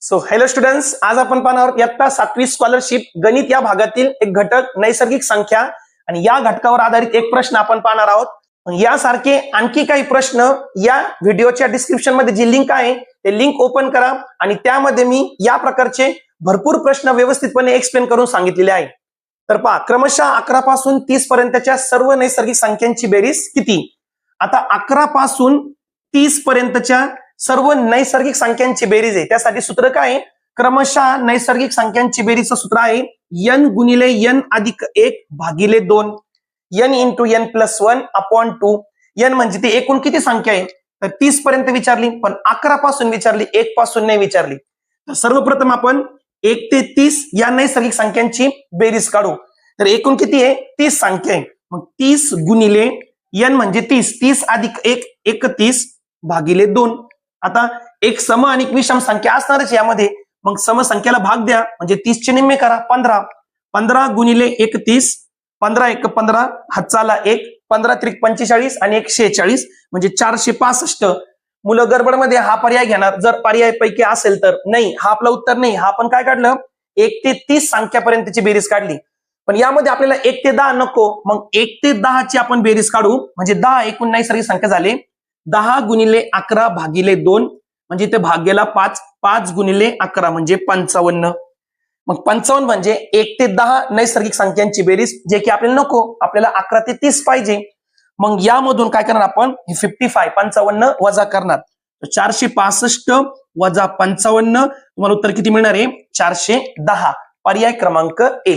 So hello students, आज आपण पाहणार आहोत इयत्ता 7वी स्कॉलरशिप गणित या भागातील एक घटक नैसर्गिक संख्या आणि या घटकावर आधारित एक प्रश्न आपण पाहणार आहोत. यासारखे आणखी काही प्रश्न या व्हिडिओच्या डिस्क्रिप्शन मध्ये जी लिंक आहे ते लिंक ओपन करा आणि त्यामध्ये मी या प्रकारचे भरपूर प्रश्न व्यवस्थितपणे एक्सप्लेन करून सांगितलेले आहे. तर पहा, क्रमशः 11 पासून 30 पर्यंतच्या सर्व नैसर्गिक संख्यांची बेरीज किती? आता 11 पासून 30 पर्यंतच्या सर्व नैसर्गिक संख्यांची बेरीज आहे. त्यासाठी सूत्र काय आहे? क्रमशः नैसर्गिक संख्यांची बेरीजचं सूत्र आहे n गुणिले n अधिक 1 भागिले 2, n into n plus 1 upon 2. n म्हणजे ती एकूण किती संख्या आहे? तर 30 पर्यंत विचारली, पण 11 पासून विचारली, 1 पासून नाही विचारली. तर सर्वप्रथम आपण 1 ते 30 या नैसर्गिक संख्यांची बेरीज काढू. तर एकूण किती आहे? 30 संख्या आहे. मग 30 गुणिले n म्हणजे 30, 30 अधिक 1 31 भागिले 2. आता एक सम आणि विषम संख्या असणारच यामध्ये, मग सम संख्येला भाग द्या म्हणजे 30 चे निम्मे करा 15. 15 गुणिले 31, 15 1 15, हातचाला 1, 15 त्रिक 45 आणि 1 46 म्हणजे 465. मुलं गडबडमध्ये हा पर्याय घेणार, जर पर्याय पैकी असेल तर. नाही, हा आपलं उत्तर नाही. हा आपण काय काढलं? 1 ते 30 संख्यापर्यंतची बेरीज काढली. पण यामध्ये आपल्याला 1 ते 10 नको, मग 1 ते 10 ची आपण बेरीज काढू. म्हणजे 10 एकूण नैसर्गिक संख्या झाले. 10 गुणिले 11 भागिले 2 म्हणजे इथे भाग गेला 5. 5 गुणिले 11 म्हणजे 55. मग 55 म्हणजे 1 ते 10 नैसर्गिक संख्यांची बेरीज, जे की आपल्याला नको. आपल्याला 11 ते 30 पाहिजे. मग यामधून काय करणार आपण? 55 वजा करणार. 465 वजा 55, तुम्हाला उत्तर किती मिळणार आहे? 410. पर्याय क्रमांक 1.